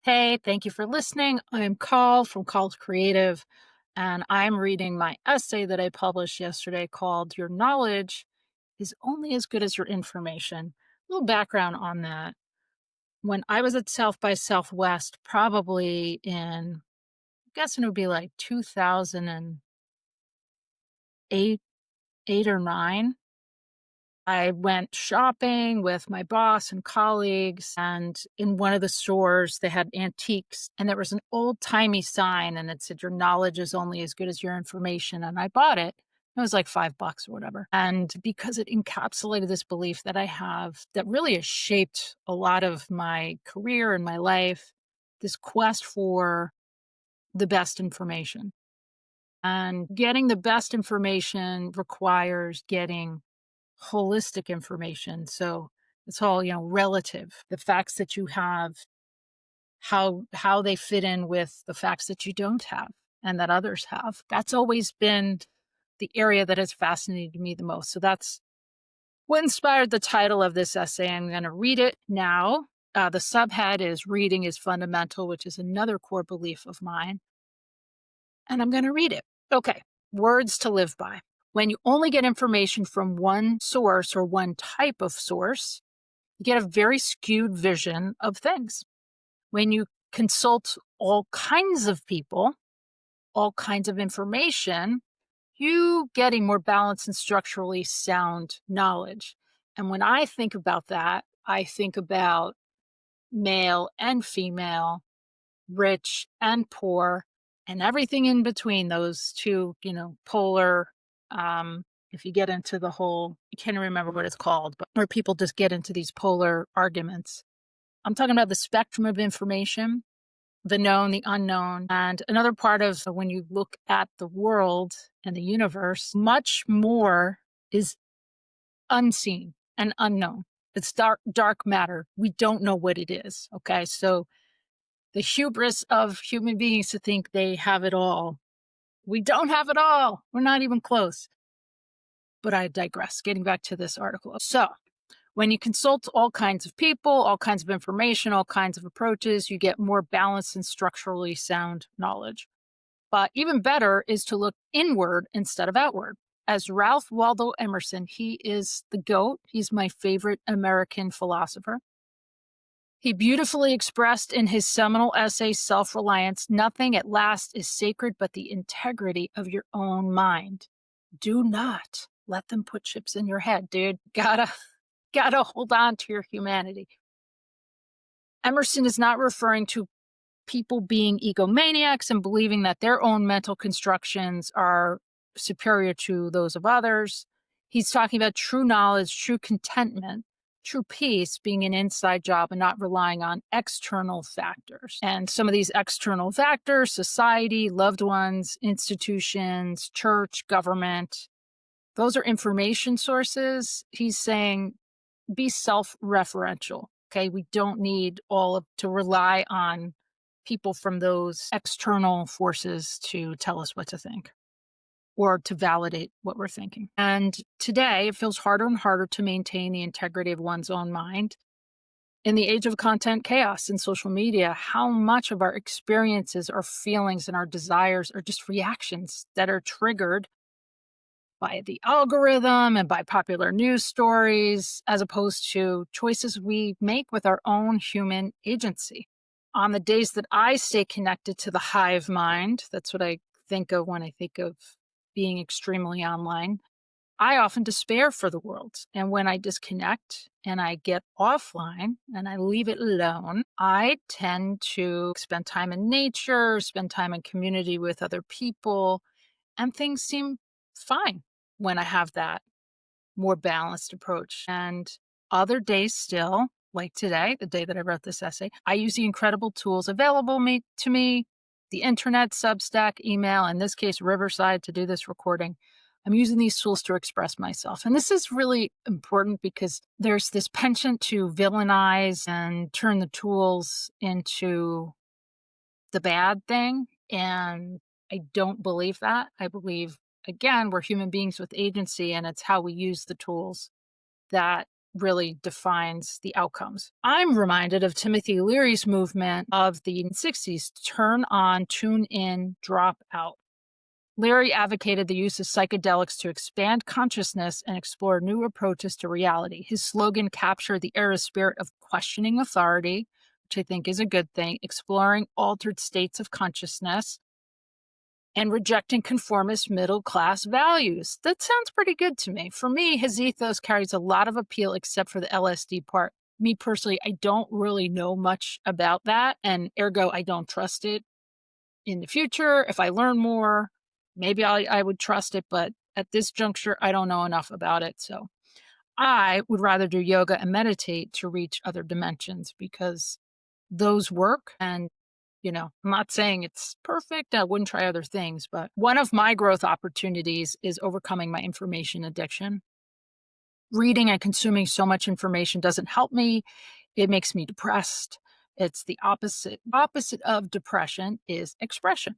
Hey, thank you for listening. I'm Carl from Carl's Creative, and I'm reading my essay that I published yesterday called Your Knowledge is Only as Good as Your Information. A little background on that. When I was at South by Southwest, probably in, I guess it would be like 2008, 8 or 9, I went shopping with my boss and colleagues, and in one of the stores, they had antiques, and there was an old-timey sign, and it said, "Your knowledge is only as good as your information," and I bought it. It was like $5 or whatever, and because it encapsulated this belief that I have that really has shaped a lot of my career and my life, this quest for the best information. And getting the best information requires getting holistic information. So it's all, relative. The facts that you have, how they fit in with the facts that you don't have and that others have. That's always been the area that has fascinated me the most. So that's what inspired the title of this essay. I'm going to read it now. The subhead is Reading is Fundamental, which is another core belief of mine. And I'm going to read it. Okay. Words to live by. When you only get information from one source or one type of source, you get a very skewed vision of things. When you consult all kinds of people, all kinds of information, you getting more balanced and structurally sound knowledge. And when I think about that, I think about male and female, rich and poor, and everything in between those two, polar. If you get into the whole, I can't remember what it's called, but where people just get into these polar arguments. I'm talking about the spectrum of information, the known, the unknown. And another part of when you look at the world and the universe, much more is unseen and unknown. It's dark matter. We don't know what it is. Okay. So the hubris of human beings to think they have it all. We don't have it all. We're not even close. But I digress. Getting back to this article. So, when you consult all kinds of people, all kinds of information, all kinds of approaches, you get more balanced and structurally sound knowledge. But even better is to look inward instead of outward. As Ralph Waldo Emerson, he is the GOAT. He's my favorite American philosopher. He beautifully expressed in his seminal essay, Self Reliance, nothing at last is sacred but the integrity of your own mind. Do not let them put chips in your head, dude. Gotta hold on to your humanity. Emerson is not referring to people being egomaniacs and believing that their own mental constructions are superior to those of others. He's talking about true knowledge, true contentment, true peace being an inside job and not relying on external factors. And some of these external factors, society, loved ones, institutions, church, government, those are information sources. He's saying be self-referential. Okay. We don't need to rely on people from those external forces to tell us what to think or to validate what we're thinking. And today it feels harder and harder to maintain the integrity of one's own mind. In the age of content chaos and social media, how much of our experiences, our feelings, and our desires are just reactions that are triggered by the algorithm and by popular news stories, as opposed to choices we make with our own human agency. On the days that I stay connected to the hive mind, that's what I think of when I think of being extremely online, I often despair for the world. And when I disconnect and I get offline and I leave it alone, I tend to spend time in nature, spend time in community with other people, and things seem fine when I have that more balanced approach. And other days still, like today, the day that I wrote this essay, I use the incredible tools available to me, the internet, Substack, email, in this case, Riverside, to do this recording. I'm using these tools to express myself. And this is really important because there's this penchant to villainize and turn the tools into the bad thing. And I don't believe that. I believe, again, we're human beings with agency, and it's how we use the tools that really defines the outcomes. I'm reminded of Timothy Leary's movement of the 60s: turn on, tune in, drop out. Leary advocated the use of psychedelics to expand consciousness and explore new approaches to reality. His slogan captured the era's spirit of questioning authority, which I think is a good thing, exploring altered states of consciousness, and rejecting conformist middle class values. That sounds pretty good to me. For me, his ethos carries a lot of appeal, except for the LSD part. Me personally, I don't really know much about that, and ergo, I don't trust it. In the future, if I learn more, maybe I would trust it, but at this juncture, I don't know enough about it. So I would rather do yoga and meditate to reach other dimensions because those work. And, I'm not saying it's perfect. I wouldn't try other things, but one of my growth opportunities is overcoming my information addiction. Reading and consuming so much information doesn't help me. It makes me depressed. It's the opposite. Opposite of depression is expression.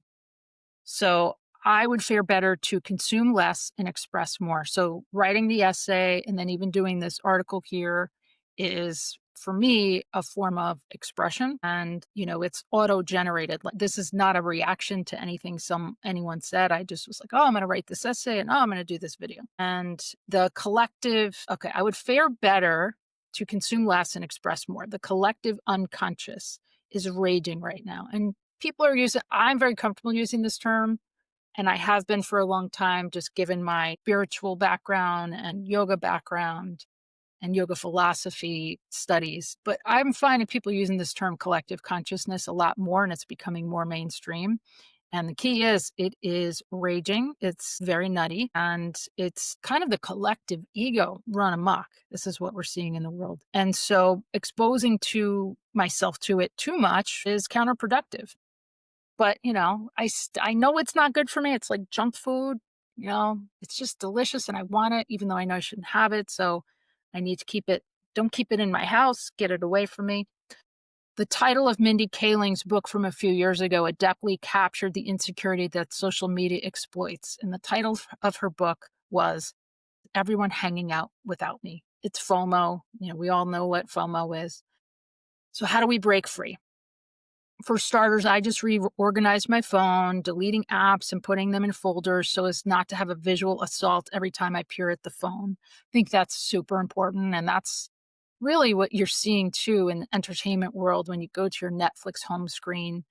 So I would fare better to consume less and express more. So writing the essay and then even doing this article here is for me a form of expression, and it's auto generated. Like, this is not a reaction to anything anyone said. I just was like, oh, I'm going to write this essay, and oh, I'm going to do this video. And the collective, okay, I would fare better to consume less and express more. The collective unconscious is raging right now, and people are using, I'm very comfortable using this term, and I have been for a long time, just given my spiritual background and yoga background and yoga philosophy studies. But I'm finding people using this term collective consciousness a lot more, and it's becoming more mainstream. And the key is it is raging. It's very nutty. And it's kind of the collective ego run amok. This is what we're seeing in the world. And so exposing to myself to it too much is counterproductive. But, I know it's not good for me. It's like junk food, it's just delicious and I want it even though I know I shouldn't have it. So I need to don't keep it in my house, get it away from me. The title of Mindy Kaling's book from a few years ago adeptly captured the insecurity that social media exploits. And the title of her book was Everyone Hanging Out Without Me. It's FOMO. We all know what FOMO is. So how do we break free? For starters, I just reorganized my phone, deleting apps and putting them in folders so as not to have a visual assault every time I peer at the phone. I think that's super important. And that's really what you're seeing too in the entertainment world when you go to your Netflix home screen.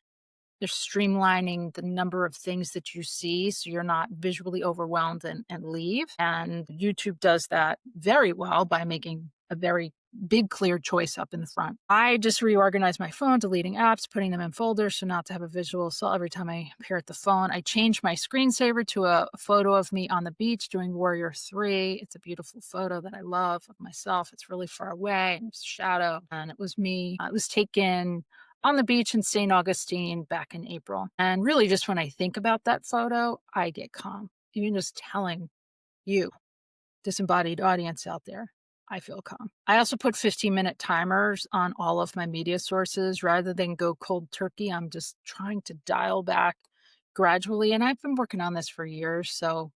They're streamlining the number of things that you see so you're not visually overwhelmed and leave. And YouTube does that very well by making a very big clear choice up in the front. I just reorganized my phone, deleting apps, putting them in folders so not to have a visual assault every time I peer at the phone. I changed my screensaver to a photo of me on the beach doing Warrior 3. It's a beautiful photo that I love of myself. It's really far away and it's a shadow, and it was me. It was taken on the beach in St. Augustine back in April. And really, just when I think about that photo, I get calm. Even just telling you, disembodied audience out there, I feel calm. I also put 15-minute timers on all of my media sources rather than go cold turkey. I'm just trying to dial back gradually. And I've been working on this for years. So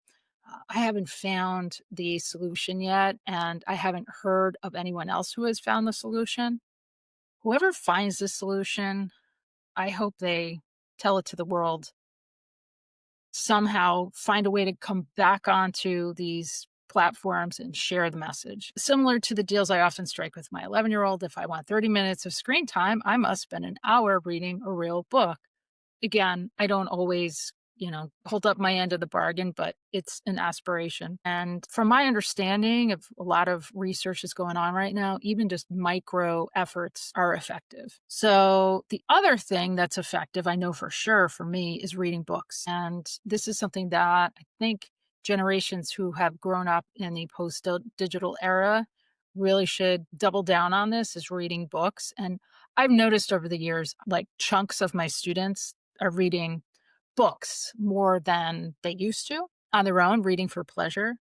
I haven't found the solution yet. And I haven't heard of anyone else who has found the solution. Whoever finds the solution, I hope they tell it to the world. Somehow find a way to come back onto these platforms and share the message. Similar to the deals I often strike with my 11-year-old, if I want 30 minutes of screen time, I must spend an hour reading a real book. Again, I don't always, hold up my end of the bargain, but it's an aspiration. And from my understanding of a lot of research that's going on right now, even just micro efforts are effective. So the other thing that's effective, I know for sure for me, is reading books. And this is something that I think generations who have grown up in the post-digital era really should double down on, this is reading books. And I've noticed over the years, like chunks of my students are reading books more than they used to on their own, reading for pleasure.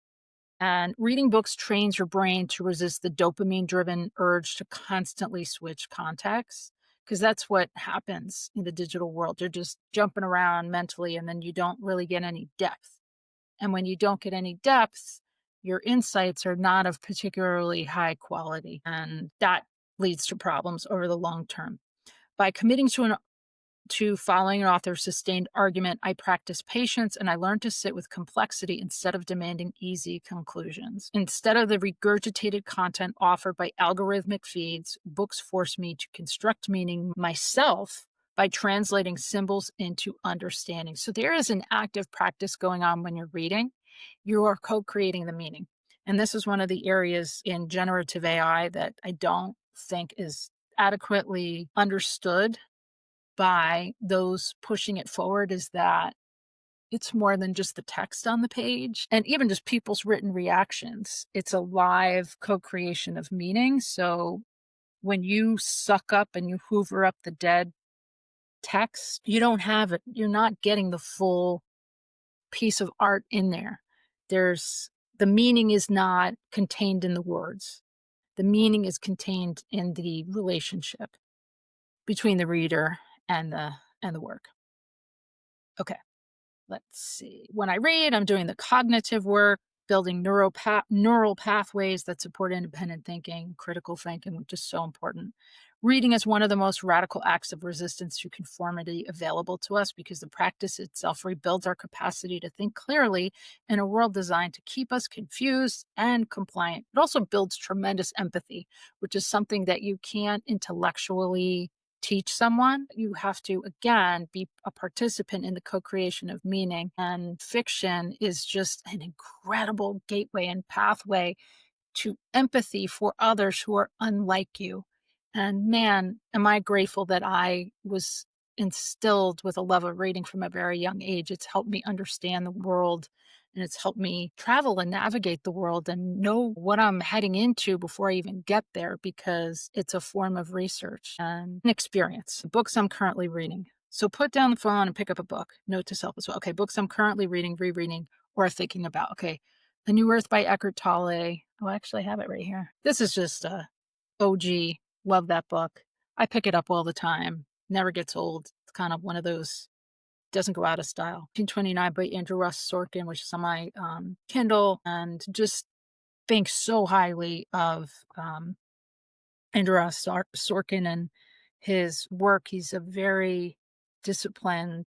And reading books trains your brain to resist the dopamine driven urge to constantly switch contexts. Because that's what happens in the digital world. You're just jumping around mentally and then you don't really get any depth. And when you don't get any depth, your insights are not of particularly high quality, and that leads to problems over the long term. By committing to following an author's sustained argument, I practice patience and I learn to sit with complexity instead of demanding easy conclusions. Instead of the regurgitated content offered by algorithmic feeds, books force me to construct meaning myself by translating symbols into understanding. So there is an active practice going on when you're reading. You are co creating the meaning. And this is one of the areas in generative AI that I don't think is adequately understood by those pushing it forward, is that it's more than just the text on the page and even just people's written reactions. It's a live co-creation of meaning. So when you suck up and you hoover up the dead text, you don't have it. You're not getting the full piece of art in there. There's the meaning is not contained in the words. The meaning is contained in the relationship between the reader and the work. Okay. Let's see. When I read, I'm doing the cognitive work, building neural pathways that support independent thinking, critical thinking, which is so important. Reading is one of the most radical acts of resistance to conformity available to us because the practice itself rebuilds our capacity to think clearly in a world designed to keep us confused and compliant. It also builds tremendous empathy, which is something that you can't intellectually teach someone. You have to, again, be a participant in the co-creation of meaning. And fiction is just an incredible gateway and pathway to empathy for others who are unlike you. And man, am I grateful that I was instilled with a love of reading from a very young age. It's helped me understand the world, and it's helped me travel and navigate the world and know what I'm heading into before I even get there, because it's a form of research and an experience. The books I'm currently reading. So put down the phone and pick up a book. Note to self as well. Okay, books I'm currently reading, rereading, or thinking about. Okay, The New Earth by Eckhart Tolle. Oh, I actually have it right here. This is just a OG. Love that book. I pick it up all the time. Never gets old. It's kind of one of those, doesn't go out of style. 1929 by Andrew Ross Sorkin, which is on my Kindle, and just think so highly of Andrew Ross Sorkin and his work. He's a very disciplined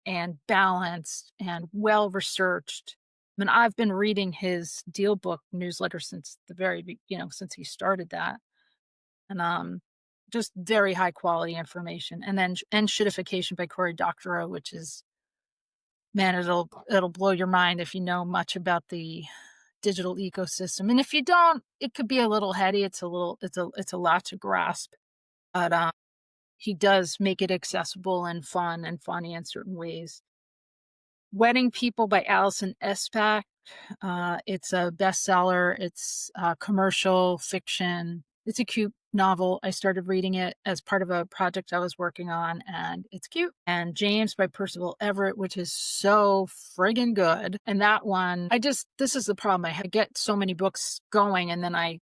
and balanced and well researched. I mean, I've been reading his Deal Book newsletter since the since he started that. And just very high quality information. And then End Shittification by Cory Doctorow, which is, man, it'll blow your mind if you know much about the digital ecosystem. And if you don't, it could be a little heady. It's a lot to grasp. But he does make it accessible and fun and funny in certain ways. Wedding People by Alison Espach. It's a bestseller. It's commercial fiction. It's a cute novel. I started reading it as part of a project I was working on, and it's cute. And James by Percival Everett, which is so friggin' good. And that one, this is the problem. I get so many books going, and then I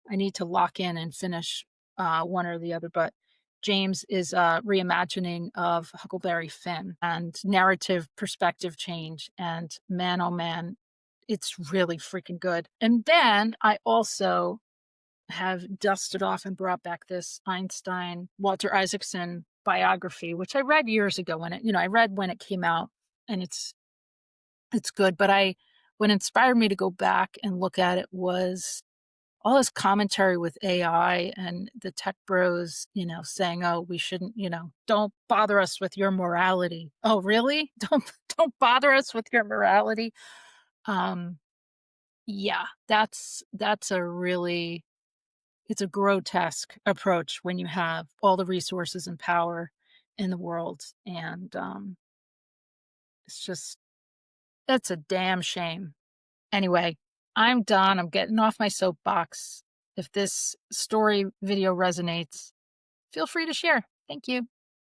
need to lock in and finish one or the other. But James is a reimagining of Huckleberry Finn and narrative perspective change. And man, oh man, it's really freaking good. And then I also have dusted off and brought back this Einstein, Walter Isaacson biography, which I read years ago I read when it came out, and it's good. But what inspired me to go back and look at it was all this commentary with AI and the tech bros, saying, "Oh, we shouldn't, don't bother us with your morality." Oh, really? Don't bother us with your morality. Um, yeah, that's a really, it's a grotesque approach when you have all the resources and power in the world, and it's just, that's a damn shame. Anyway, I'm done. I'm getting off my soapbox. If this story video resonates, feel free to share. Thank you.